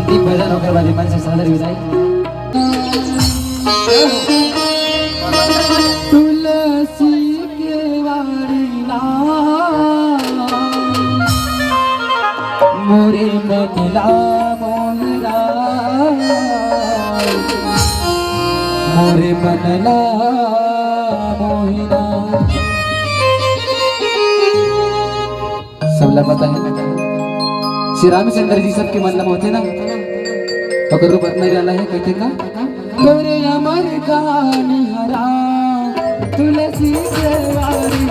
एक भजन होकर वाली मन से सादर विदाई। तुलसी के वारी मोरे बदला मोहरा मोरे बनला मोहिना। सबला पता है श्री रामचंद्र जी सबके मतलब होते ना, अगर रूप में डाला है कहते का तोरे अमर कहानी हरा तुलसी के वारी